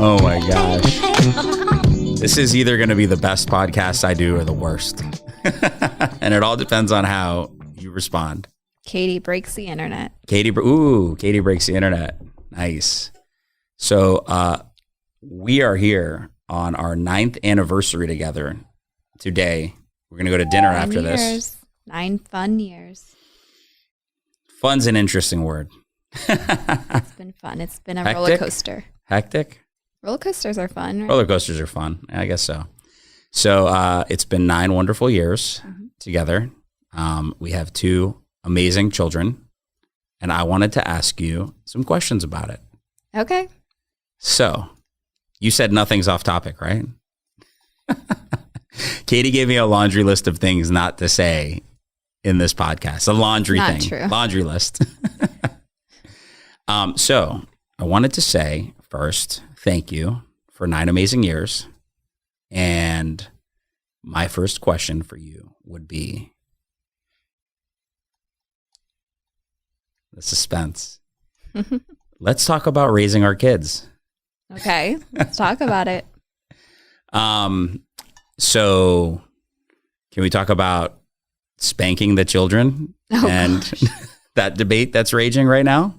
Oh my gosh. This is either going to be the best podcast I do or the worst. And it all depends on how you respond. Katie breaks the internet. Katie breaks the internet. Nice. So we are here on our 9th anniversary together today. We're going to go to dinner after this. 9 fun years. Fun's an interesting word. It's been fun. It's been a Hectic? roller coaster. Hectic? Roller coasters are fun, right? Roller coasters are fun. I guess so. So it's been 9 wonderful years together. We have 2 amazing children. And I wanted to ask you some questions about it. Okay. So you said nothing's off topic, right? Katie gave me a laundry list of things not to say in this podcast. A laundry Not thing. true. Laundry list. So I wanted to say first, thank you for 9 amazing years. And my first question for you would be the suspense. Let's talk about raising our kids. Okay. Let's talk about it. So can we talk about spanking the children and that debate that's raging right now?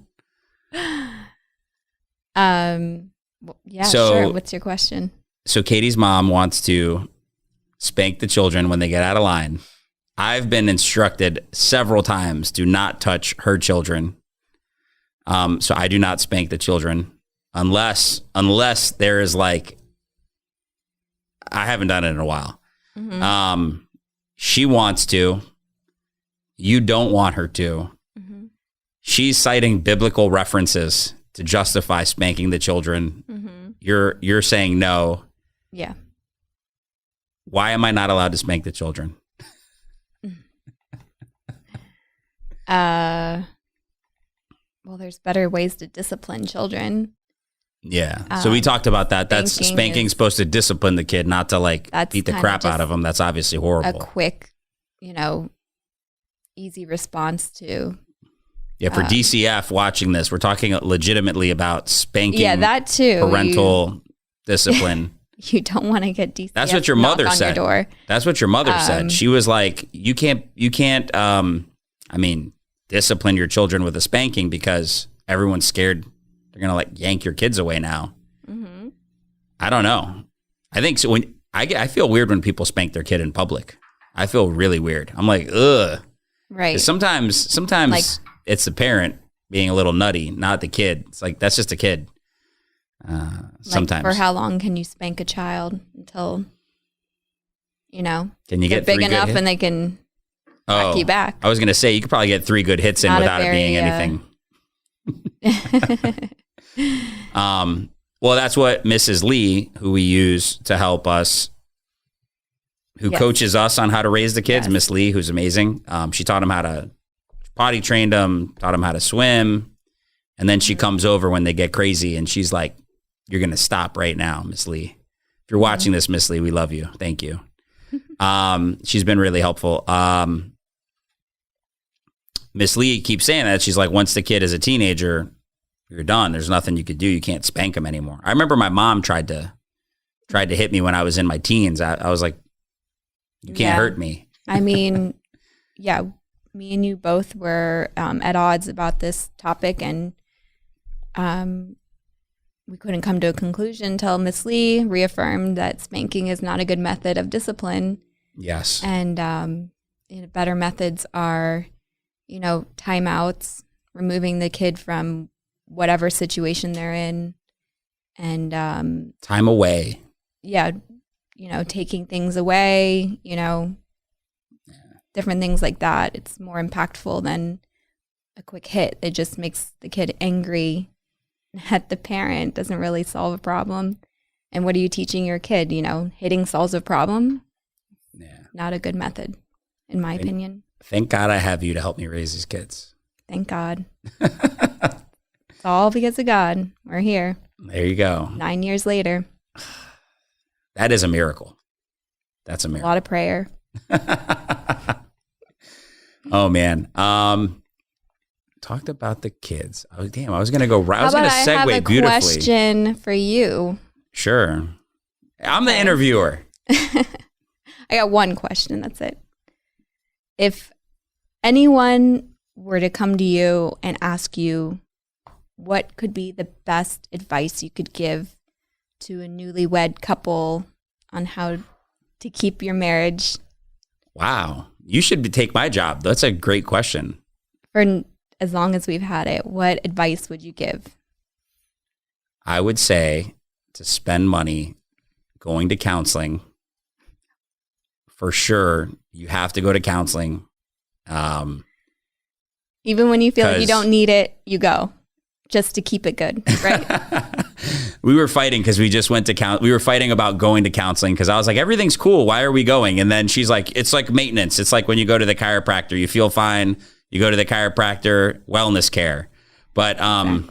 Yeah, So- sure. What's your question? So Katie's mom wants to spank the children when they get out of line. I've been instructed several times to not touch her children. So I do not spank the children unless there is like, I haven't done it in a while. She wants to. You don't want her to. She's citing biblical references to justify spanking the children. You're saying no. Yeah. Why am I not allowed to spank the children? Well, there's better ways to discipline children. Yeah. So we talked about that. That's spanking's supposed to discipline the kid, not to like beat the kind of crap out just of them. That's obviously horrible. A quick, easy response to. Yeah. For DCF watching this, we're talking legitimately about spanking. Yeah, that too. Parental discipline. You don't want to get DCF. That's what your mother on said. Your door. That's what your mother said. She was like, you can't, discipline your children with a spanking because everyone's scared they're going to like yank your kids away now. I don't know. I think so. When I feel weird when people spank their kid in public. I feel really weird. I'm like, ugh. Right. Sometimes like, it's the parent being a little nutty, not the kid. It's like, that's just a kid. Sometimes. For how long can you spank a child until, can you get big 3 good enough hits? And they can whack you back? I was going to say, you could probably get 3 good hits in without it being anything. Well, that's what Mrs. Lee, who we use to help us, who coaches us on how to raise the kids, Miss Lee, who's amazing. She taught him how to potty trained them, taught him how to swim. And then she comes over when they get crazy and she's like, you're going to stop right now, Miss Lee. If you're watching this, Miss Lee, we love you. Thank you. She's been really helpful. Miss Lee keeps saying that. She's like, once the kid is a teenager, you're done. There's nothing you could do. You can't spank him anymore. I remember my mom tried to hit me when I was in my teens. I was like, you can't hurt me. I mean, yeah, me and you both were at odds about this topic, and we couldn't come to a conclusion until Miss Lee reaffirmed that spanking is not a good method of discipline. Yes. And better methods are, timeouts, removing the kid from whatever situation they're in, and time away. Yeah, taking things away, different things like that. It's more impactful than a quick hit. It just makes the kid angry at the parent. Doesn't really solve a problem. And what are you teaching your kid? Hitting solves a problem. Yeah, not a good method, in my opinion. Thank God I have you to help me raise these kids. Thank God. It's all because of God. We're here. There you go. 9 years later. That is a miracle. That's a miracle. A lot of prayer. Oh man. Talked about the kids. Oh damn, I was gonna go. I was gonna segue I have a beautifully. question for you. Sure. I'm the interviewer. I got one question. That's it. If anyone were to come to you and ask you what could be the best advice you could give to a newlywed couple on how to keep your marriage. Wow. You should take my job. That's a great question. For as long as we've had it, what advice would you give? I would say to spend money going to counseling. For sure, you have to go to counseling. Even when you feel like you don't need it, you go just to keep it good, right? We were fighting because we just went to we were fighting about going to counseling because I was like, everything's cool. Why are we going? And then she's like, it's like maintenance. It's like when you go to the chiropractor, you feel fine. You go to the chiropractor, wellness care. But I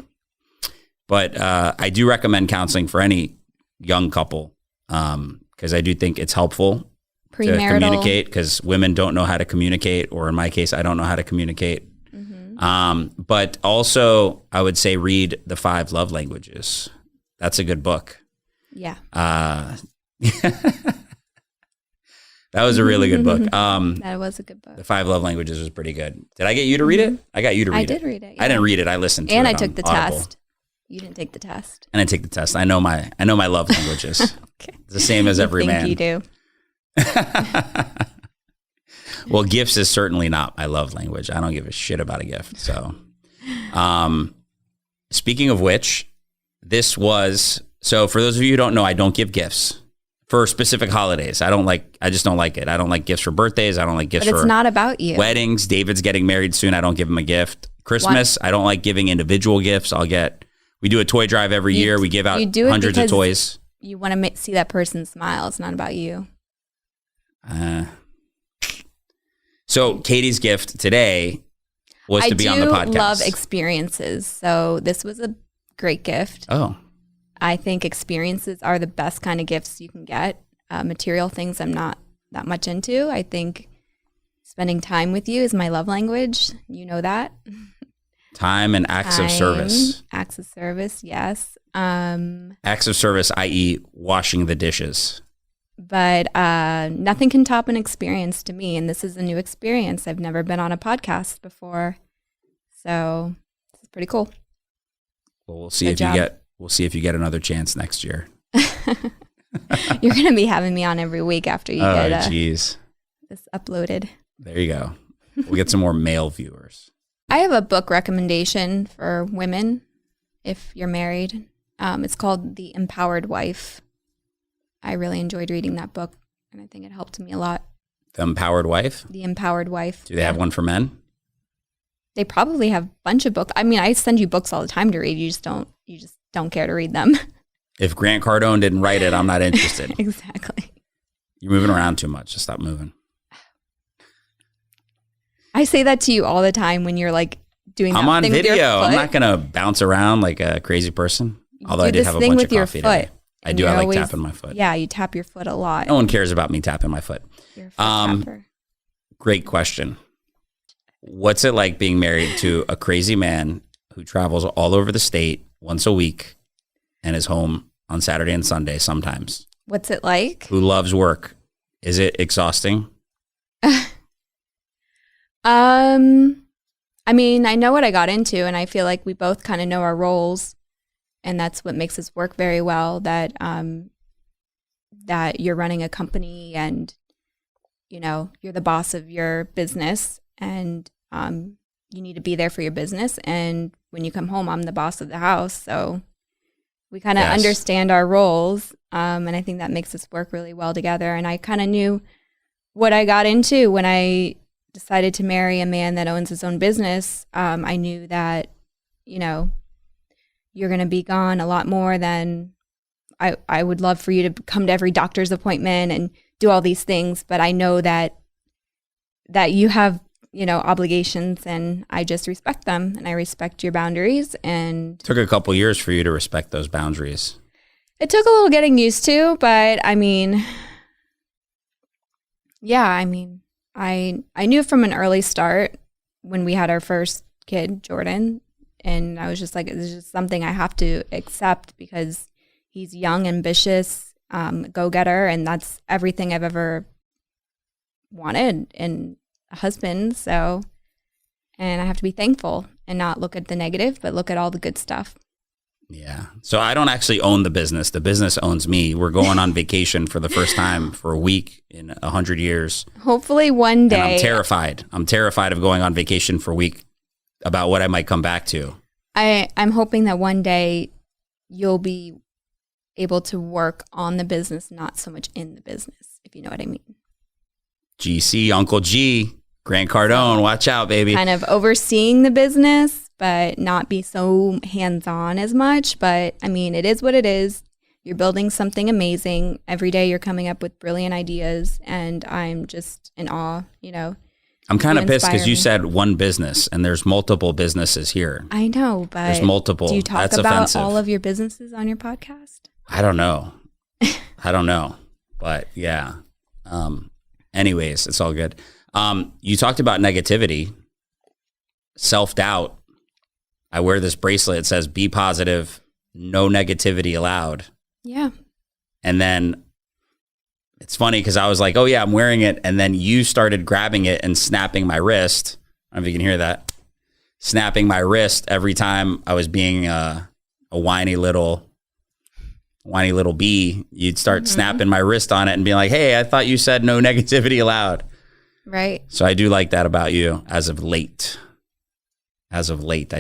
do recommend counseling for any young couple because I do think it's helpful to communicate because women don't know how to communicate, or in my case, I don't know how to communicate. Mm-hmm. But also, I would say read The 5 Love Languages. That's a good book. Yeah. That was a really good book. That was a good book. The 5 Love Languages was pretty good. Did I get you to read it? I got you to read it. I did read it. Yeah. I didn't read it. I listened to it. And I took the Audible. test. You didn't take the test. And I take the test. I know my love languages. Okay. It's the same as every man. You do. Well, gifts is certainly not my love language. I don't give a shit about a gift. So, speaking of which, so for those of you who don't know, I don't give gifts for specific holidays. I just don't like it. I don't like gifts for birthdays. I don't like gifts But it's for not about you. Weddings. David's getting married soon. I don't give him a gift. Christmas, I don't like giving individual gifts. We do a toy drive every year. We give out hundreds of toys. You want to see that person smile. It's not about you. So Katie's gift today was to be on the podcast. I do love experiences. So this was a great gift. Oh. I think experiences are the best kind of gifts you can get. Material things I'm not that much into. I think spending time with you is my love language. You know that. Time and acts of service. Acts of service, yes. Acts of service, i.e. washing the dishes. But nothing can top an experience to me. And this is a new experience. I've never been on a podcast before. So it's pretty cool. Well, we'll see if you get another chance next year. You're going to be having me on every week after you get this uploaded. There you go. We'll get some more male viewers. I have a book recommendation for women if you're married. It's called The Empowered Wife. I really enjoyed reading that book, and I think it helped me a lot. The Empowered Wife? The Empowered Wife. Do they have one for men? They probably have a bunch of books. I mean, I send you books all the time to read. You just don't care to read them. If Grant Cardone didn't write it, I'm not interested. Exactly. You're moving around too much. Just stop moving. I say that to you all the time when you're like doing that I'm on thing video. With your foot. I'm not going to bounce around like a crazy person. Although I did have a bunch of coffee today. I do. I like tapping my foot. Yeah, you tap your foot a lot. No one cares about me tapping my foot. You're a foot tapper. Great question. What's it like being married to a crazy man who travels all over the state once a week and is home on Saturday and Sunday sometimes? What's it like? Who loves work? Is it exhausting? I mean, I know what I got into, and I feel like we both kind of know our roles, and that's what makes us work very well. That you're running a company, and you're the boss of your business, and you need to be there for your business. And when you come home, I'm the boss of the house, so we kind of understand our roles, and I think that makes us work really well together. And I kind of knew what I got into when I decided to marry a man that owns his own business. I knew that, you're going to be gone a lot more than I would love for you to come to every doctor's appointment and do all these things. But I know that you have, obligations, and I just respect them, and I respect your boundaries. And it took a couple years for you to respect those boundaries. It took a little getting used to, but I mean, yeah, I knew from an early start when we had our first kid, Jordan, and I was just like, it's just something I have to accept because he's young, ambitious, go-getter, and that's everything I've ever wanted in a husband. So, and I have to be thankful and not look at the negative, but look at all the good stuff. Yeah. So I don't actually own the business. The business owns me. We're going on vacation for the first time for a week in 100 years. Hopefully one day. And I'm terrified. I'm terrified of going on vacation for a week about what I might come back to. I'm hoping that one day you'll be able to work on the business, not so much in the business, if you know what I mean. GC, Uncle G, Grant Cardone, watch out, baby. Kind of overseeing the business, but not be so hands-on as much. But I mean, it is what it is. You're building something amazing. Every day you're coming up with brilliant ideas, and I'm just in awe, you know. I'm kind of pissed because you said one business, and there's multiple businesses here. I know, but there's multiple. Do you talk That's about offensive. all of your businesses on your podcast? I don't know. But yeah. Anyways, it's all good. You talked about negativity, self-doubt. I wear this bracelet. It says, be positive, no negativity allowed. Yeah. And then it's funny because I was like, oh yeah, I'm wearing it. And then you started grabbing it and snapping my wrist. I don't know if you can hear that. Snapping my wrist every time I was being a whiny little bee. You'd start snapping my wrist on it and be like, hey, I thought you said no negativity allowed. Right. So I do like that about you as of late. I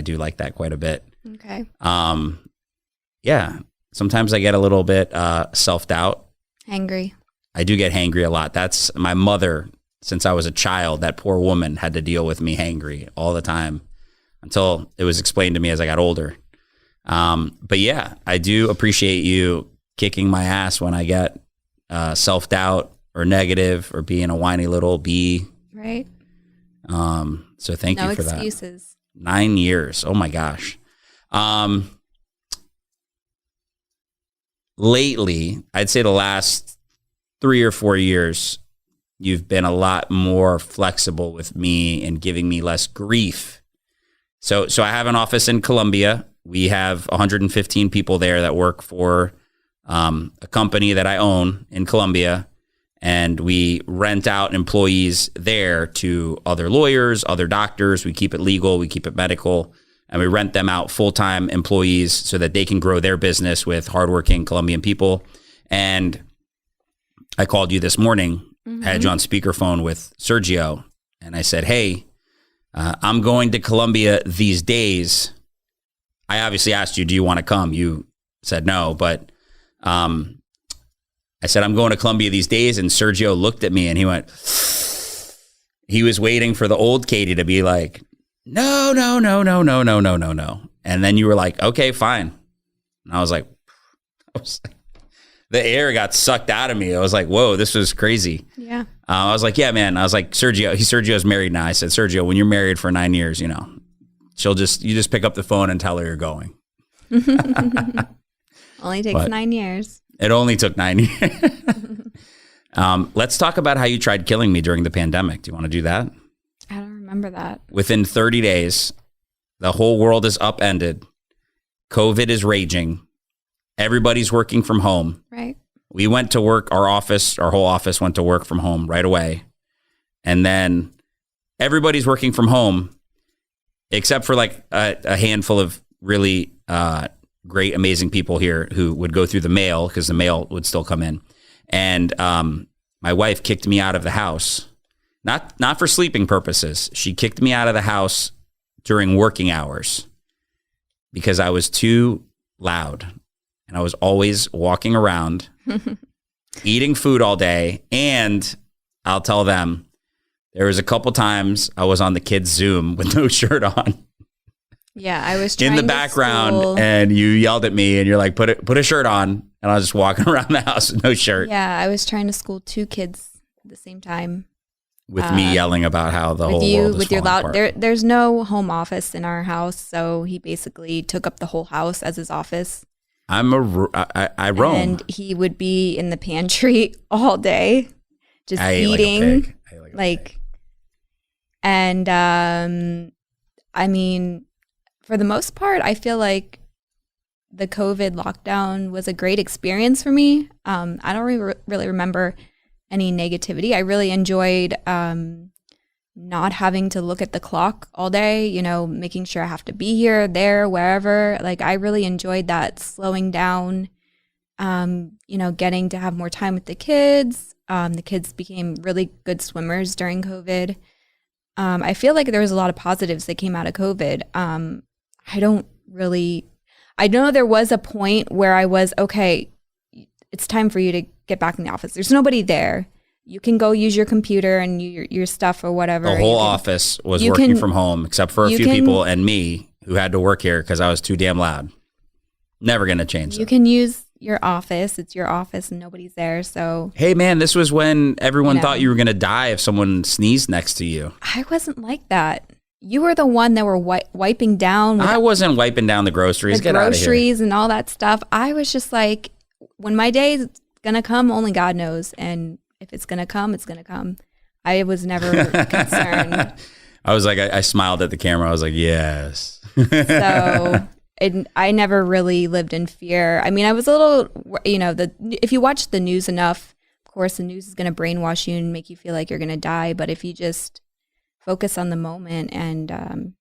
do like that quite a bit. Okay. Yeah. Sometimes I get a little bit self-doubt. Angry. I do get hangry a lot. That's my mother. Since I was a child, that poor woman had to deal with me hangry all the time until it was explained to me as I got older. But yeah, I do appreciate you kicking my ass when I get self-doubt or negative or being a whiny little bee. Right. So thank you for that. No excuses. 9 years. Oh my gosh. Lately, I'd say the last 3 or 4 years, you've been a lot more flexible with me and giving me less grief. So I have an office in Colombia. We have 115 people there that work for a company that I own in Colombia. And we rent out employees there to other lawyers, other doctors. We keep it legal. We keep it medical. And we rent them out full-time employees so that they can grow their business with hardworking Colombian people. And I called you this morning. I had you on speakerphone with Sergio. And I said, hey, I'm going to Colombia these days. I obviously asked you, do you want to come? You said no, but I said, I'm going to Colombia these days. And Sergio looked at me and he went, he was waiting for the old Katie to be like, no. And then you were like, okay, fine. And I was like, the air got sucked out of me. I was like, whoa, this was crazy. Yeah. I was like, yeah, man. I was like, Sergio's married now. I said, Sergio, when you're married for 9 years, you know, you just pick up the phone and tell her you're going. Only takes 9 years. It only took 9 years. Let's talk about how you tried killing me during the pandemic. Do you want to do that? I don't remember that. Within 30 days, the whole world is upended. COVID is raging. Everybody's working from home. Right. We went to work, our whole office went to work from home right away. And then everybody's working from home, except for like a handful of really great, amazing people here who would go through the mail because the mail would still come in. And my wife kicked me out of the house, not for sleeping purposes. She kicked me out of the house during working hours because I was too loud. And I was always walking around, eating food all day. And I'll tell them, there was a couple times I was on the kids' Zoom with no shirt on. Yeah, I was trying in the background, and you yelled at me, and you're like, "Put a shirt on," and I was just walking around the house with no shirt. Yeah, I was trying to school 2 kids at the same time. With me yelling about how the whole world is falling apart. There's no home office in our house, so he basically took up the whole house as his office. I roam. And he would be in the pantry all day, just eating. And I mean, for the most part, I feel like the COVID lockdown was a great experience for me. I don't really remember any negativity. I really enjoyed not having to look at the clock all day, you know, making sure I have to be here, there, wherever. Like, I really enjoyed that slowing down, you know, getting to have more time with the kids. The kids became really good swimmers during COVID. I feel like there was a lot of positives that came out of COVID. I know there was a point where I was, okay, it's time for you to get back in the office. There's nobody there. You can go use your computer and your stuff or whatever. The whole office was working from home, except for a few people and me who had to work here because I was too damn loud. Never going to change that. You can use your office. It's your office and nobody's there. So, hey, man, this was when everyone thought you were going to die if someone sneezed next to you. I wasn't like that. You were the one that were wiping down. I wasn't wiping down the groceries. Get out of here. Groceries and all that stuff. I was just like, when my day is going to come, only God knows. And if it's going to come, it's going to come. I was never concerned. I was like, I smiled at the camera. I was like, yes. So I never really lived in fear. I mean, I was a little, you know, if you watch the news enough, of course, the news is going to brainwash you and make you feel like you're going to die. But if you just focus on the moment and,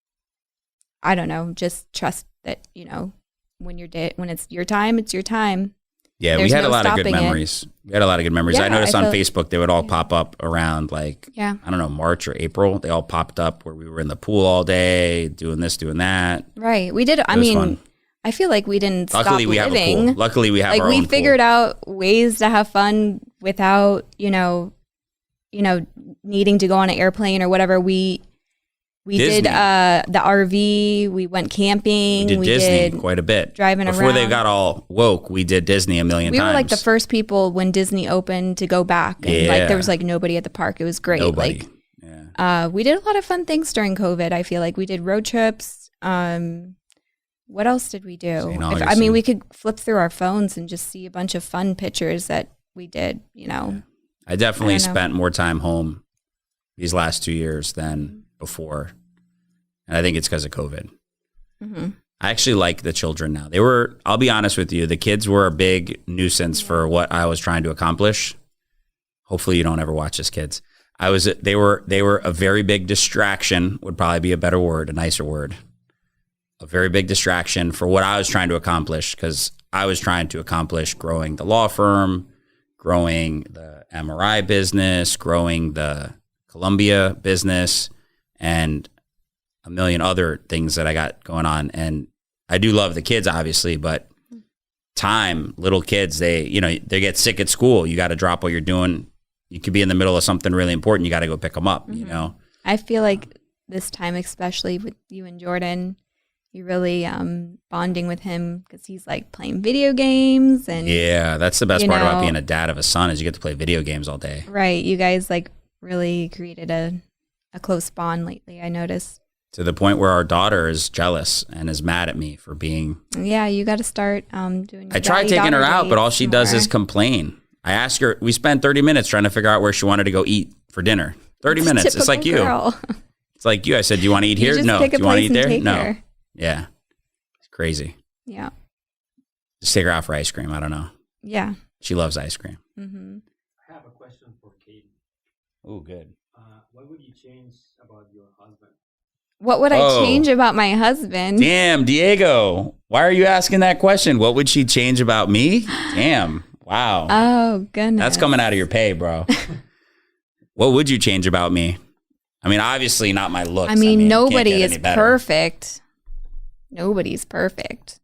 I don't know, just trust that, you know, when it's your time, it's your time. Yeah, we had a lot of good memories. We had a lot of good memories. Yeah, I noticed on Facebook, they would all pop up around like, I don't know, March or April. They all popped up where we were in the pool all day, doing this, doing that. Right. We did. I mean, fun. I feel like we didn't Luckily, stop we living. Have a pool. Luckily, we have like our own we figured pool. out ways to have fun without, you know, needing to go on an airplane or whatever. We Disney. did the RV. We went camping. We did Disney quite a bit. Driving Before around. they got all woke, we did Disney a million times. We were like the first people when Disney opened to go back. And like there was like nobody at the park. It was great. Nobody. Like, we did a lot of fun things during COVID. I feel like we did road trips. What else did we do? I mean, we could flip through our phones and just see a bunch of fun pictures that we did, you know. Yeah. I definitely spent more time home these last 2 years than before. And I think it's because of COVID. Mm-hmm. I actually like the children now. I'll be honest with you, the kids were a big nuisance for what I was trying to accomplish. Hopefully you don't ever watch this, kids. They were a very big distraction, would probably be a better word, a nicer word. A very big distraction for what I was trying to accomplish, because I was trying to accomplish growing the law firm, growing the MRI business, growing the Columbia business, and a million other things that I got going on. And I do love the kids, obviously, but little kids, they get sick at school. You got to drop what you're doing. You could be in the middle of something really important. You got to go pick them up, you know? I feel like this time, especially with you and Jordan, you're really bonding with him because he's like playing video games. And yeah, that's the best part about being a dad of a son is you get to play video games all day. Right. You guys like really created a close bond lately, I noticed. To the point where our daughter is jealous and is mad at me for being. Yeah, you got to start doing. I tried taking her out, but all she does is complain. I asked her. We spent 30 minutes trying to figure out where she wanted to go eat for dinner. 30 minutes. It's like you. Girl. It's like you. I said, "Do you want to eat here? No. Do you want to eat there? No." Her. Yeah, it's crazy. Yeah. Just take her out for ice cream. I don't know. Yeah. She loves ice cream. Mm-hmm. I have a question for Katie. Oh, good. What would you change about your husband? What would I change about my husband? Damn, Diego. Why are you asking that question? What would she change about me? Damn. Wow. Oh, goodness. That's coming out of your pay, bro. What would you change about me? I mean, obviously not my looks. I mean nobody is perfect. Nobody's perfect.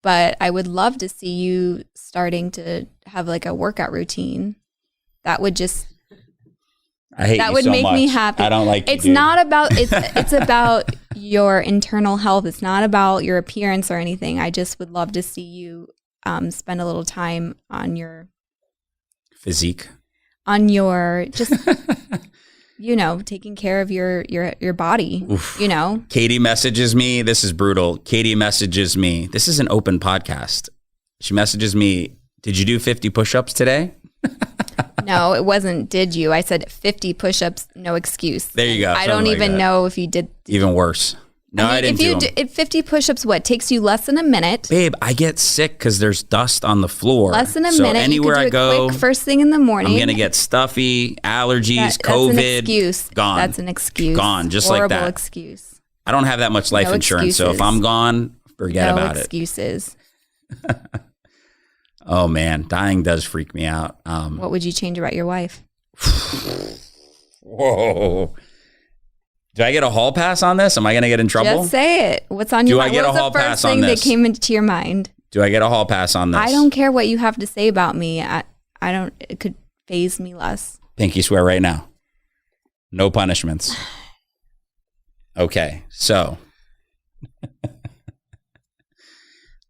But I would love to see you starting to have like a workout routine. That would just... I hate that would make me happy. I don't like you, it's not about it's about your internal health. It's not about your appearance or anything. I just would love to see you spend a little time on your physique, on your just taking care of your body. Oof. Katie messages me. This is brutal. Katie messages me. This is an open podcast. She messages me, "Did you do 50 push-ups today?" No, it wasn't. Did you? I said 50 push-ups, no excuse. There you go. I don't even know if you did. Even worse. No, I didn't do them. If 50 push-ups, what takes you less than a minute? Babe, I get sick because there's dust on the floor. Less than a minute. Anywhere you could do I go, quick first thing in the morning. I'm gonna get stuffy, allergies, COVID. That's an excuse. Gone. That's an excuse. Gone, just Horrible like that. Excuse. I don't have that much life insurance, so if I'm gone, forget about excuses. it. Oh man, dying does freak me out. What would you change about your wife? Whoa. Do I get a hall pass on this? Am I going to get in trouble? Just say it. What's on your mind? Do I get a hall pass on this? What's the first thing that came into your mind? Do I get a hall pass on this? I don't care what you have to say about me. I don't. It could faze me less. Pinky swear right now. No punishments. Okay, so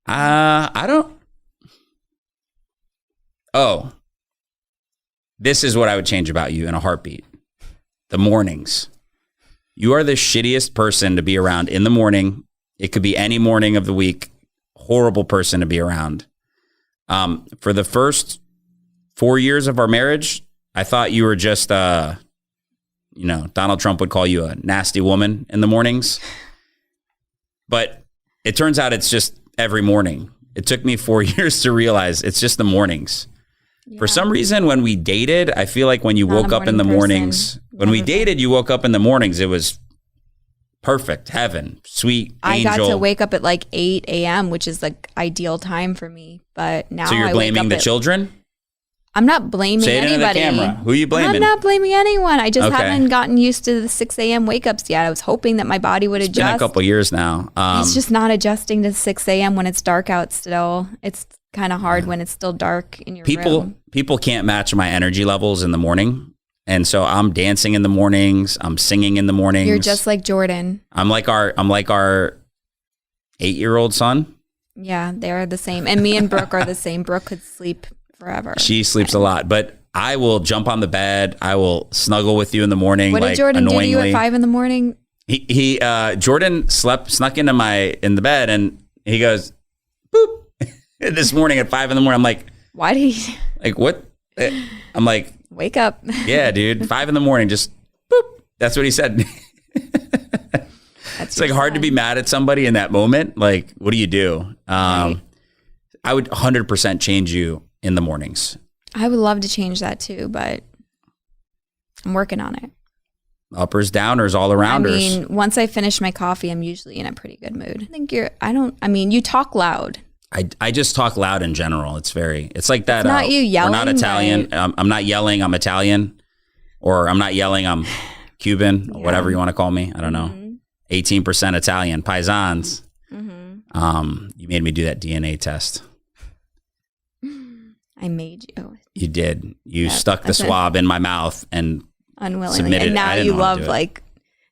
I don't. Oh, this is what I would change about you in a heartbeat. The mornings. You are the shittiest person to be around in the morning. It could be any morning of the week. Horrible person to be around. For the first 4 years of our marriage, I thought you were just, Donald Trump would call you a nasty woman in the mornings. But it turns out it's just every morning. It took me 4 years to realize it's just the mornings. Yeah. For some reason, when we dated, I feel like when you woke up in the mornings, you woke up in the mornings, it was perfect, heaven, sweet, angel. I got to wake up at like 8 a.m., which is like ideal time for me. But now so you're blaming the children? I'm not blaming anybody. Into the camera. Who are you blaming? I'm not blaming anyone. I just haven't gotten used to the 6 a.m. wake ups yet. I was hoping that my body would adjust. It's been a couple years now. It's just not adjusting to 6 a.m. when it's dark out still. It's kind of hard when it's still dark in your room. People can't match my energy levels in the morning. And so I'm dancing in the mornings. I'm singing in the mornings. You're just like Jordan. I'm like our 8-year-old son. Yeah, they're the same. And me and Brooke are the same. Brooke could sleep forever. She sleeps a lot, but I will jump on the bed. I will snuggle with you in the morning. What did Jordan do to you at 5 in the morning? Jordan snuck into in the bed, and he goes, boop. This morning at 5 in the morning, I'm like, why did he? Like, what? I'm like, wake up. Yeah, dude. 5 in the morning, just boop. That's what he said. It's like hard to be mad at somebody in that moment. Like, what do you do? Right. I would 100% change you in the mornings. I would love to change that too, but I'm working on it. Uppers, downers, all arounders. I mean, once I finish my coffee, I'm usually in a pretty good mood. You talk loud. I just talk loud in general. It's like that. It's not you yelling. We're not Italian. I'm not yelling. I'm Italian. Or I'm not yelling. I'm Cuban or whatever you want to call me. I don't know. 18% Italian. Paisans. Mm-hmm. You made me do that DNA test. I made you. You did. You stuck the swab in my mouth and unwillingly. Submitted. And now you love like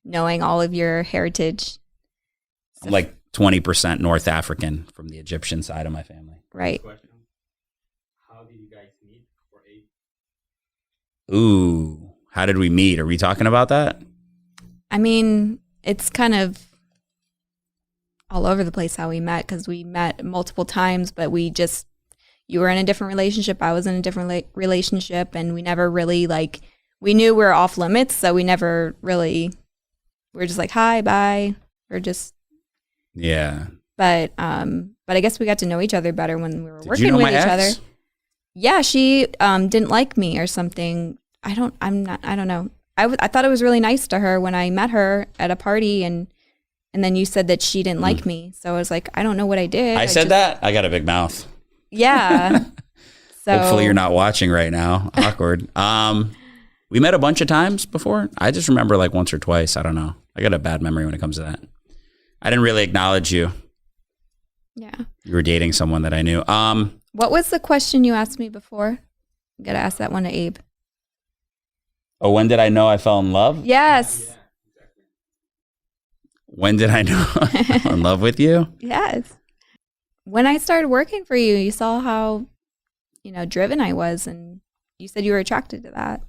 knowing all of your heritage. I'm like 20% North African from the Egyptian side of my family. Right. Question. How did you guys meet for Abe? Ooh, how did we meet? Are we talking about that? I mean, it's kind of all over the place how we met because we met multiple times, but you were in a different relationship. I was in a different relationship, and we never really we knew we were off limits, so we never really, we were just like, hi, bye, or just. Yeah. But I guess we got to know each other better when we were working with each other. Yeah, she didn't like me or something. I don't know. I thought it was really nice to her when I met her at a party, and then you said that she didn't like me. So I was like, I don't know what I did. I said that? I got a big mouth. Yeah. So hopefully you're not watching right now. Awkward. We met a bunch of times before. I just remember like once or twice. I don't know. I got a bad memory when it comes to that. I didn't really acknowledge you. Yeah. You were dating someone that I knew. What was the question you asked me before? I got to ask that one to Abe. Oh, when did I know I fell in love? Yes. Yeah, exactly. When did I know I fell in love with you? Yes. When I started working for you, you saw how, driven I was, and you said you were attracted to that,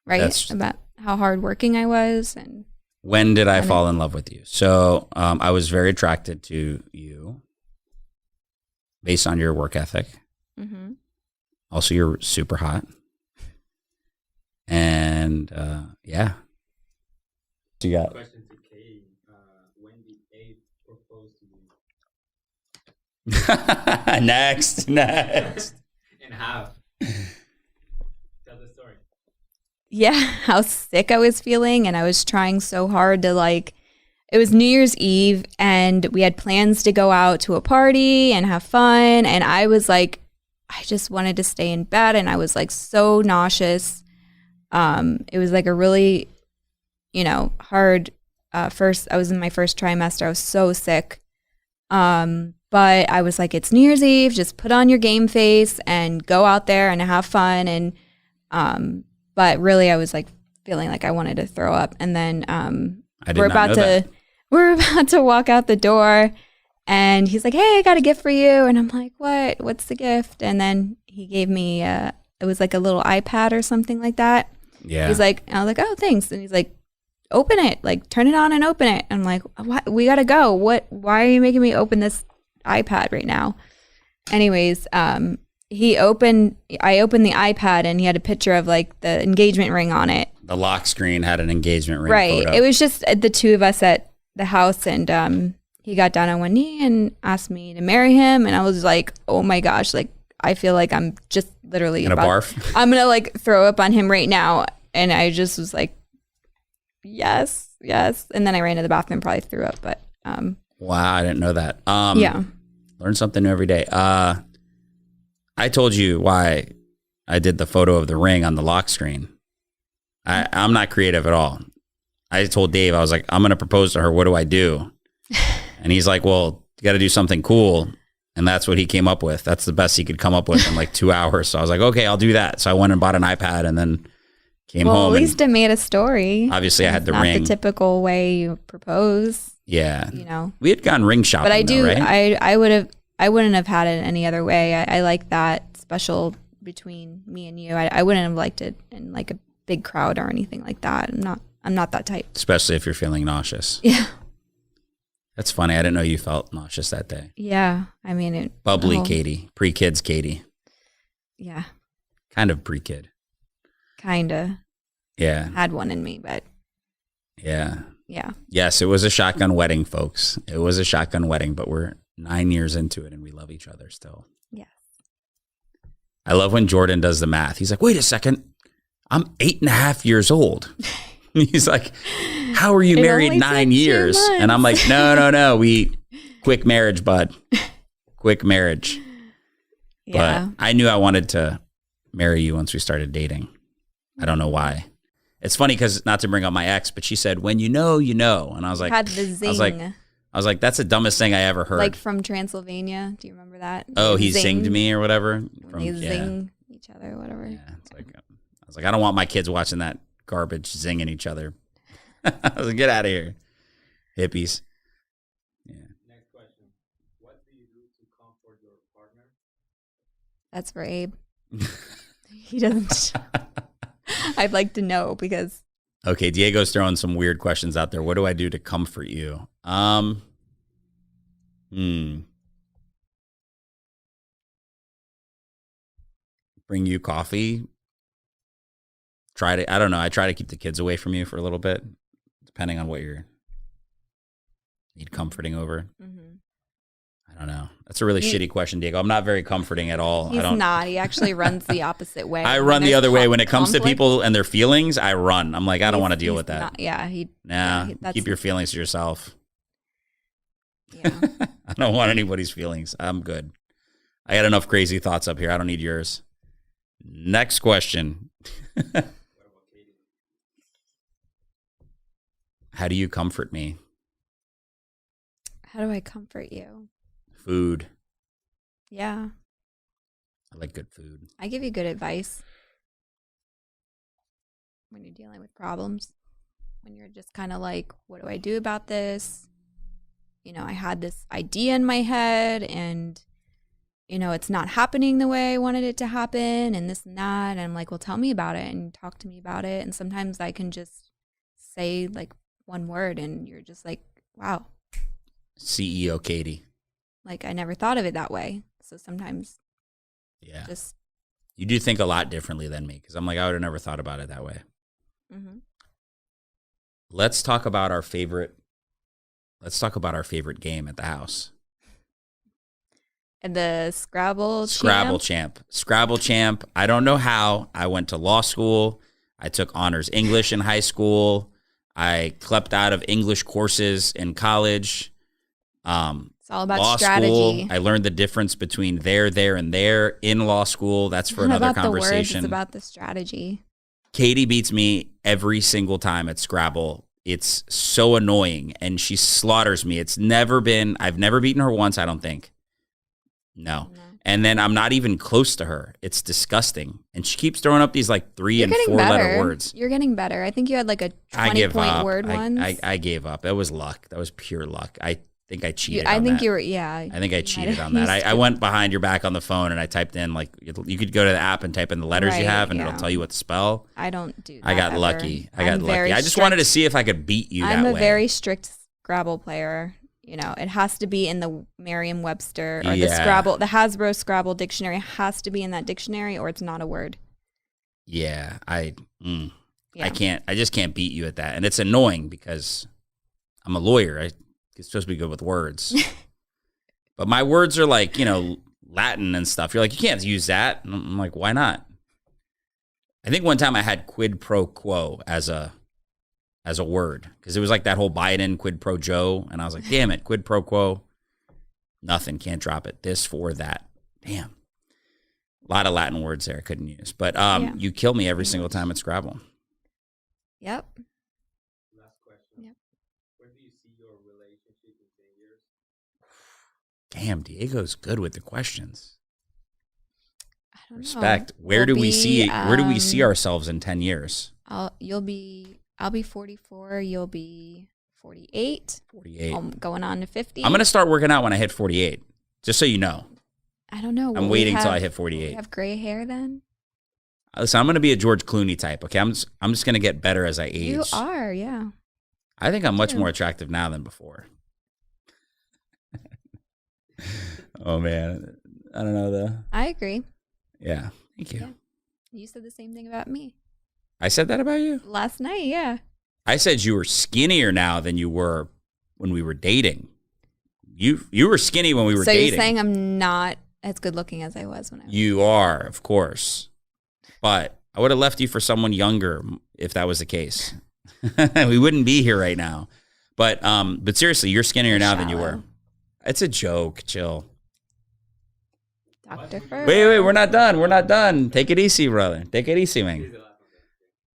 right? About how hardworking I was. And when did I fall in love with you? So I was very attracted to you based on your work ethic. Mm-hmm. Also, you're super hot. And yeah. What you got? Question to Katie. When did Abe propose to you? Next. And how? Tell the story. Yeah, how sick I was feeling, and I was trying so hard to like. It was New Year's Eve, and we had plans to go out to a party and have fun, and I was like, I just wanted to stay in bed, and I was like so nauseous. It was like a really, hard first. I was in my first trimester. I was so sick. But I was like, it's New Year's Eve. Just put on your game face and go out there and have fun. And but really, I was like feeling like I wanted to throw up. And then we're about to walk out the door, and he's like, "Hey, I got a gift for you." And I'm like, "What? What's the gift?" And then he gave me it was like a little iPad or something like that. Yeah. He's like, I was like, "Oh, thanks." And he's like, "Open it, like turn it on and open it." I'm like, "What? We gotta go. What? Why are you making me open this iPad right now?" Anyways, I opened the iPad, and he had a picture of like the engagement ring on it. The lock screen had an engagement ring. Right. Photo. It was just the two of us at the house, and he got down on one knee and asked me to marry him, and I was like, oh my gosh, like I feel like I'm just literally gonna barf. I'm gonna like throw up on him right now. And I just was like, yes. And then I ran to the bathroom and probably threw up, but wow, I didn't know that. Yeah. Learn something new every day. I told you why I did the photo of the ring on the lock screen. I'm not creative at all. I told Dave, I was like, I'm going to propose to her. What do I do? And he's like, well, you got to do something cool. And that's what he came up with. That's the best he could come up with in like 2 hours. So I was like, okay, I'll do that. So I went and bought an iPad and then came home. At least it made a story. Obviously, I had the not ring. The typical way you propose. Yeah. We had gone ring shopping. But I do. Though, right? I wouldn't have had it any other way. I like that special between me and you. I wouldn't have liked it in like a big crowd or anything like that. I'm not that type. Especially if you're feeling nauseous. Yeah. That's funny. I didn't know you felt nauseous that day. Yeah. I mean, bubbly Katie, pre-kids Katie. Yeah. Kind of pre-kid. Kinda. Yeah. Had one in me, but. Yeah. Yeah. Yes, it was a shotgun wedding, folks. It was a shotgun wedding, but we're 9 years into it and we love each other still. Yes. I love when Jordan does the math. He's like, wait a second. I'm 8.5 years old. He's like, how are you married 9 years? And I'm like, no. Quick marriage, bud. Quick marriage. Yeah. But I knew I wanted to marry you once we started dating. I don't know why. It's funny because not to bring up my ex, but she said, when you know, you know. And I was like, had the zing. I was like, that's the dumbest thing I ever heard. Like from Transylvania. Do you remember that? Oh, he zinged me or whatever. They zing each other or whatever. Yeah. It's like, I was like, I don't want my kids watching that garbage zinging each other. I was like, get out of here, hippies. Yeah. Next question. What do you do to comfort your partner? That's for Abe. He doesn't. I'd like to know because. Okay, Diego's throwing some weird questions out there. What do I do to comfort you? Bring you coffee. I don't know. I try to keep the kids away from you for a little bit, depending on what you need comforting over. Mm-hmm. I don't know. That's a really shitty question, Diego. I'm not very comforting at all. He's not. He actually runs the opposite way. I run the other way. When it comes to people and their feelings, I run. I'm like, I don't want to deal with that. Keep your feelings to yourself. Yeah. I don't want anybody's feelings. I'm good. I got enough crazy thoughts up here. I don't need yours. Next question. How do you comfort me? How do I comfort you? Food. Yeah. I like good food. I give you good advice when you're dealing with problems. When you're just kind of like, what do I do about this? I had this idea in my head and, it's not happening the way I wanted it to happen and this and that. And I'm like, well, tell me about it and talk to me about it. And sometimes I can just say like one word and you're just like, wow. CEO Katie. Like I never thought of it that way. So sometimes you You do think a lot differently than me because I'm like, I would have never thought about it that way. Mm-hmm. Let's talk about our favorite. Let's talk about our favorite game at the house. And the Scrabble Champ. Scrabble Champ. I don't know how. I went to law school. I took honors English in high school. I clept out of English courses in college. It's all about law strategy. School, I learned the difference between there, and there in law school. That's for Not another about conversation. The words, it's about the strategy. Katie beats me every single time at Scrabble. It's so annoying, and she slaughters me. I've never beaten her once, I don't think. No. And then I'm not even close to her. It's disgusting. And she keeps throwing up these like 3 and 4 letter words. You're getting better. I think you had like a 20-point word once. I gave up. It was luck. That was pure luck. I think I cheated I on think that. you were, yeah. I think I cheated on that. I went behind your back on the phone and I typed in like, you could go to the app and type in the letters you have and it'll tell you what to spell. I don't do that. I got lucky. I just wanted to see if I could beat you that way. I'm a very strict Scrabble player. You know, it has to be in the Merriam-Webster or the Hasbro Scrabble dictionary has to be in that dictionary or it's not a word. Yeah, I just can't beat you at that. And it's annoying because I'm a lawyer. I'm supposed to be good with words. But my words are like, Latin and stuff. You're like, you can't use that. And I'm like, why not? I think one time I had quid pro quo as a word because it was like that whole Biden quid pro Joe, and I was like, damn it, quid pro quo, nothing, can't drop it. This for that, damn, a lot of Latin words there I couldn't use, but you kill me every single time at Scrabble. Yep. Last question. Yep. Where do you see your relationship in 10 years? Damn, Diego's good with the questions. I don't know. Respect. Where do we see ourselves in 10 years? I'll be 44. You'll be 48. 48. I'm going on to 50. I'm going to start working out when I hit 48, just so you know. I don't know. I'm waiting till I hit 48. You have gray hair then? Listen, I'm going to be a George Clooney type, okay? I'm just going to get better as I age. You are, yeah. I think I'm much more attractive now than before. Oh, man. I don't know, though. I agree. Yeah. Thank you. Yeah. You said the same thing about me. I said that about you? Last night, yeah. I said you were skinnier now than you were when we were dating. You were skinny when we were dating. So you're saying I'm not as good looking as I was when I was. You are, of course. But I would have left you for someone younger if that was the case. We wouldn't be here right now. But seriously, you're skinnier now than you were. It's a joke. Chill. Dr. Fur. Wait, we're not done. We're not done. Take it easy, brother. Take it easy, man.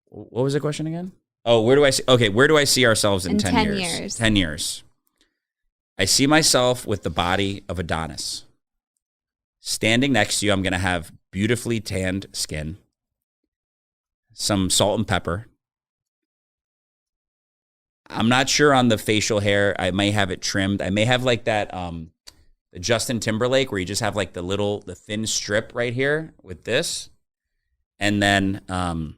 What was the question again? Oh, where do I see ourselves in 10 years? 10 years. I see myself with the body of Adonis. Standing next to you, I'm going to have beautifully tanned skin, some salt and pepper. I'm not sure on the facial hair. I may have it trimmed. I may have like that the Justin Timberlake where you just have like the thin strip right here with this. And then I'm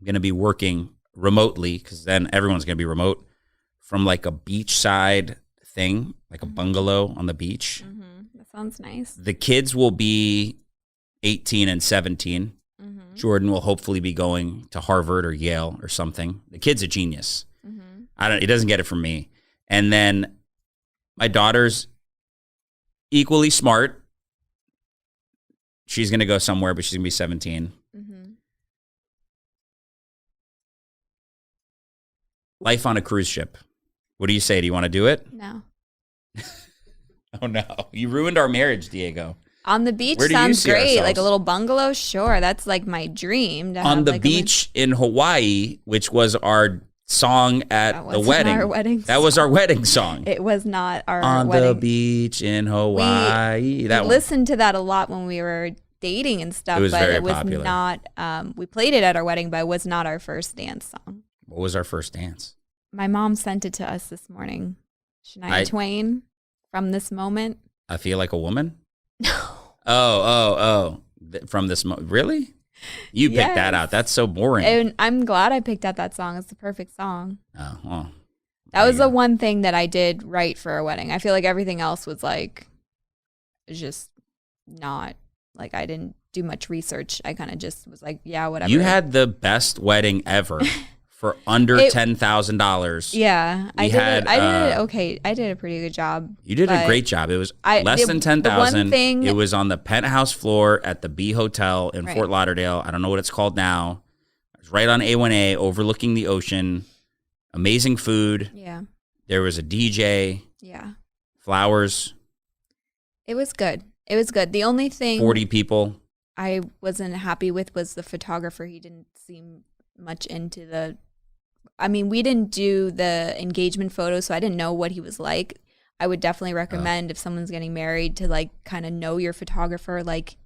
going to be working remotely because then everyone's going to be remote from like a beachside thing, like a bungalow on the beach. Mm-hmm. That sounds nice. The kids will be 18 and 17. Mm-hmm. Jordan will hopefully be going to Harvard or Yale or something. The kid's a genius. Mm-hmm. He doesn't get it from me. And then my daughter's equally smart. She's going to go somewhere, but she's going to be 17. Mm-hmm. Life on a cruise ship. What do you say? Do you want to do it? No. Oh, no. You ruined our marriage, Diego. On the beach sounds great. Ourselves? Like a little bungalow? Sure. That's like my dream. On the beach in Hawaii, which was our song at the wedding. Our wedding that was our wedding song. It was not our on wedding. The beach in Hawaii. We listened to that a lot when we were dating and stuff. It was very it was popular. Not, we played it at our wedding, but it was not our first dance song. What was our first dance? My mom sent it to us this morning. Shania Twain, From This Moment. I Feel Like a Woman? No. Oh. From this moment. Really? You picked that out. That's so boring. And I'm glad I picked out that song. It's the perfect song. Oh, well. That was the one thing that I did right for a wedding. I feel like everything else was like, just not, like I didn't do much research. I kind of just was like, yeah, whatever. You had the best wedding ever for under $10,000. Yeah, I did it okay. I did a pretty good job. You did a great job. It was less than 10,000. It was on the penthouse floor at the B Hotel in Fort Lauderdale. I don't know what it's called now. It was right on A1A, overlooking the ocean. Amazing food. Yeah. There was a DJ. Yeah. Flowers. It was good. It was good. The only thing 40 people I wasn't happy with was the photographer. He didn't seem much into the. I mean, we didn't do the engagement photo, so I didn't know what he was like. I would definitely recommend if someone's getting married to like kind of know your photographer, like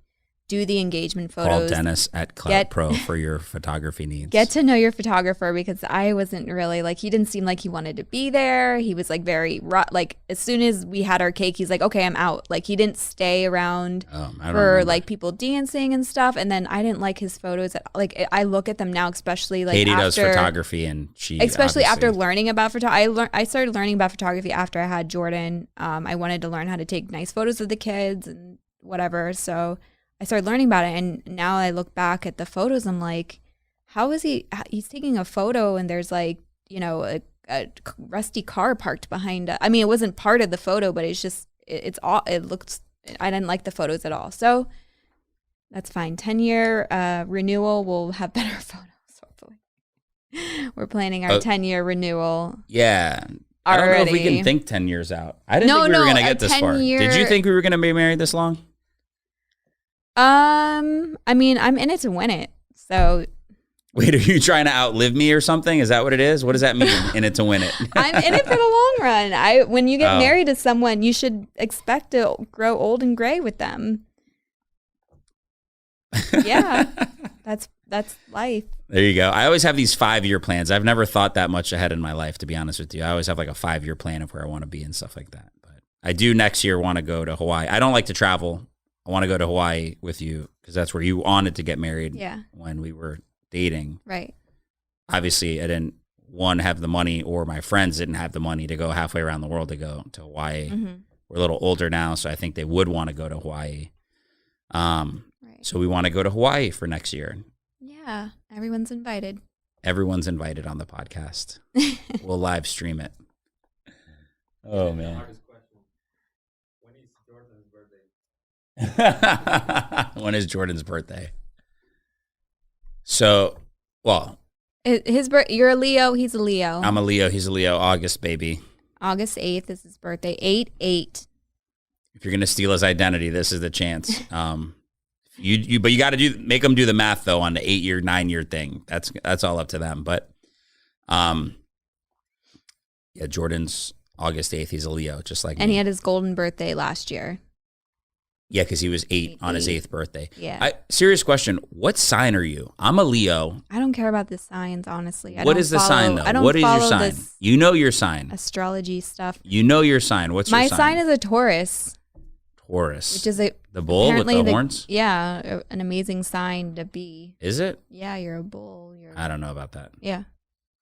do the engagement photos. Call Dennis at Cloud Pro for your photography needs. Get to know your photographer, because I wasn't really like, he didn't seem like he wanted to be there. He was like very like as soon as we had our cake, he's like, okay, I'm out. Like he didn't stay around for like people dancing and stuff. And then I didn't like his photos. Like I look at them now, especially like Katie does photography, and she especially after learning about photography. I started learning about photography after I had Jordan. I wanted to learn how to take nice photos of the kids and whatever. So I started learning about it, and now I look back at the photos. I'm like, how is he's taking a photo and there's like, you know, a rusty car parked behind. I mean, it wasn't part of the photo, but it's just, it looks, I didn't like the photos at all. So that's fine. 10-year renewal, we'll have better photos, hopefully. We're planning our 10-year renewal. Yeah. I don't know if we can think 10 years out. I didn't think we were going to get this far. Did you think we were going to be married this long? I mean, I'm in it to win it. So wait, are you trying to outlive me or something? Is that what it is? What does that mean, in it to win it? I'm in it for the long run. When you get married to someone, you should expect to grow old and gray with them. Yeah. That's life. There you go. I always have these 5-year plans. I've never thought that much ahead in my life, to be honest with you. I always have like a 5-year plan of where I want to be and stuff like that. But I do next year want to go to Hawaii. I don't like to travel. I want to go to Hawaii with you because that's where you wanted to get married when we were dating. Right. Obviously, I didn't, have the money, or my friends didn't have the money to go halfway around the world to go to Hawaii. Mm-hmm. We're a little older now, so I think they would want to go to Hawaii. So we want to go to Hawaii for next year. Yeah, everyone's invited. Everyone's invited on the podcast. We'll live stream it. Oh, man. When is Jordan's birthday? So, well, you're a Leo, he's a Leo. I'm a Leo, he's a Leo. August, baby. August 8th is his birthday. 8/8. If you're gonna steal his identity, this is the chance. But you got to make them do the math though on the 8-year, 9-year thing. That's all up to them. But yeah, Jordan's August 8th. He's a Leo, just like me. And he had his golden birthday last year. Yeah, because he was 8 on his 8th birthday. Yeah. Serious question. What sign are you? I'm a Leo. I don't care about the signs, honestly. What is the sign, though? What is your sign? You know your sign. Astrology stuff. You know your sign. What's your sign? My sign is a Taurus. Taurus. Which is the bull with the horns? Yeah, an amazing sign to be. Is it? Yeah, you're a bull. I don't know about that. Yeah.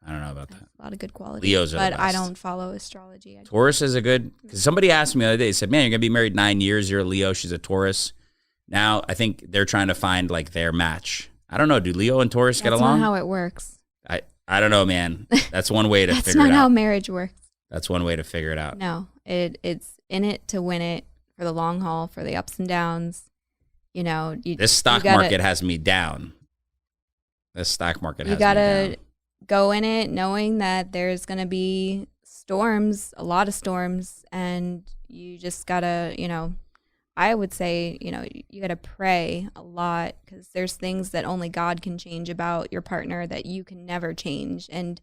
I don't know about that. A lot of good qualities. Leos are the best. But I don't follow astrology. Taurus is a good, because somebody asked me the other day, they said, man, you're going to be married 9 years. You're a Leo. She's a Taurus. Now, I think they're trying to find like their match. I don't know. Do Leo and Taurus get along? That's not how it works. I don't know, man. That's one way to figure it out. That's not how marriage works. That's one way to figure it out. No, it's in it to win it, for the long haul, for the ups and downs. You know, this stock market has me down. This stock market has me down. You gotta go in it knowing that there's gonna be storms, a lot of storms, and you just gotta, I would say, you gotta pray a lot, because there's things that only God can change about your partner that you can never change, and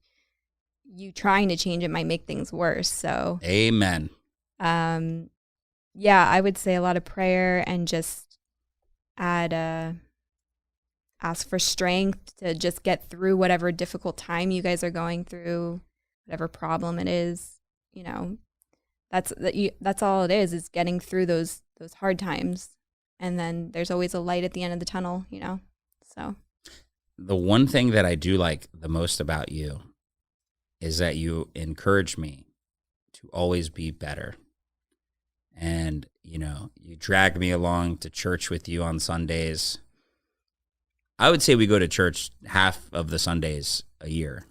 you trying to change it might make things worse. So, amen. Yeah, I would say a lot of prayer, and just ask for strength to just get through whatever difficult time you guys are going through, whatever problem it is. That's all it is getting through those hard times, and then there's always a light at the end of the tunnel. So the one thing that I do like the most about you is that you encourage me to always be better. And, you drag me along to church with you on Sundays. I would say we go to church half of the Sundays a year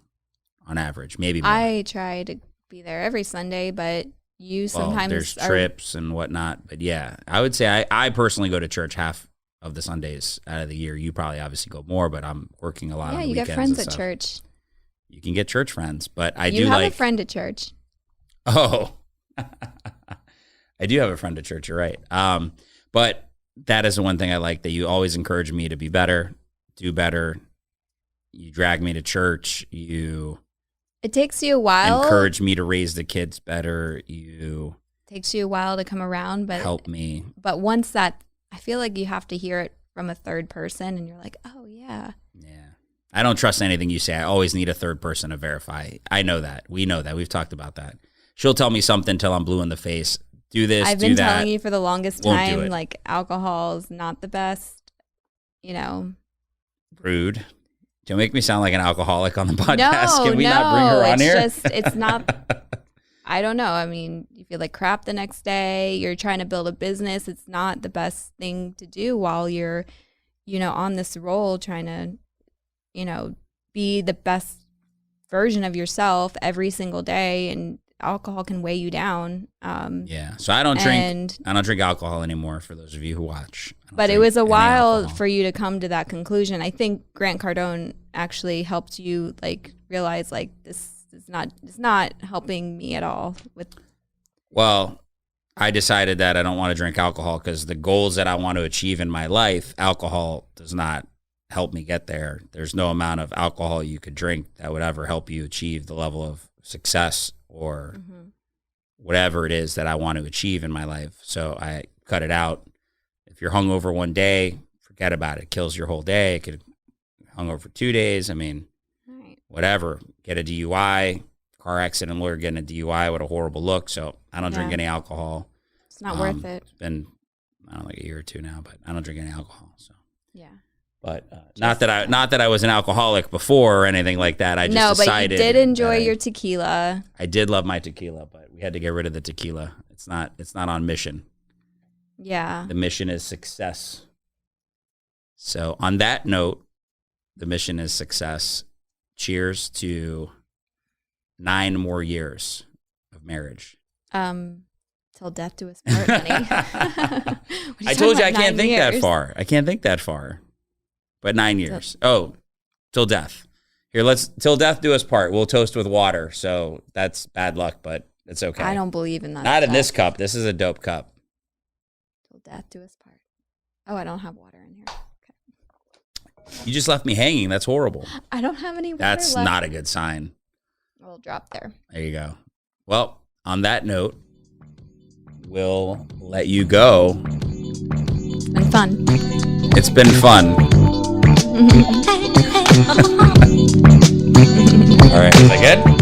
on average, maybe more. I try to be there every Sunday, but you sometimes there's trips and whatnot. But yeah, I would say I personally go to church half of the Sundays out of the year. You probably obviously go more, but I'm working a lot on the weekends. Yeah, you get friends and at stuff. church. You can get church friends, but You have a friend at church. Oh, I do have a friend at church. You're right. But that is the one thing I like, that you always encourage me to be better, do better. You drag me to church. You It takes you a while. encourage me to raise the kids better. You Takes you a while to come around, but help me. But once that, I feel like you have to hear it from a third person, and you're like, oh yeah. Yeah. I don't trust anything you say. I always need a third person to verify. I know that. We know that. We've talked about that. She'll tell me something till I'm blue in the face. Do this, I've do been that. telling you for the longest Won't do time, it. like alcohol is not the best, you know. Rude. Don't make me sound like an alcoholic on the podcast. Can we no, not bring her on here? It's not, I don't know. I mean, you feel like crap the next day. You're trying to build a business. It's not the best thing to do while you're, on this role trying to, be the best version of yourself every single day. And alcohol can weigh you down. Yeah. So I don't drink alcohol anymore, for those of you who watch. But it was a while for you to come to that conclusion. I think Grant Cardone actually helped you realize this is not helping me at all with. Well, I decided that I don't want to drink alcohol because the goals that I want to achieve in my life, alcohol does not help me get there. There's no amount of alcohol you could drink that would ever help you achieve the level of success or whatever it is that I want to achieve in my life. So I cut it out. If you're hungover one day, forget about it. It kills your whole day. It could hungover for 2 days. I mean, whatever. Get a DUI, car accident lawyer getting a DUI, what a horrible look. So I don't drink any alcohol. It's not worth it. It's been, I don't know, like a year or two now, but I don't drink any alcohol. So yeah. But not that I was an alcoholic before or anything like that. I just decided. But you did enjoy your tequila. I did love my tequila, but we had to get rid of the tequila. It's not on mission. Yeah. The mission is success. So on that note, the mission is success. Cheers to 9 more years of marriage. Till death do us part, honey. I told you I can't think that far. I can't think that far. But 9 years. Till death. Here, till death do us part. We'll toast with water. So that's bad luck, but it's okay. I don't believe in that. Not in this cup. This is a dope cup. Till death do us part. Oh, I don't have water in here. Okay. You just left me hanging. That's horrible. I don't have any water That's left. not a good sign. We'll drop there. There you go. Well, on that note, we'll let you go. It's been fun. It's been fun. All right. Is that good?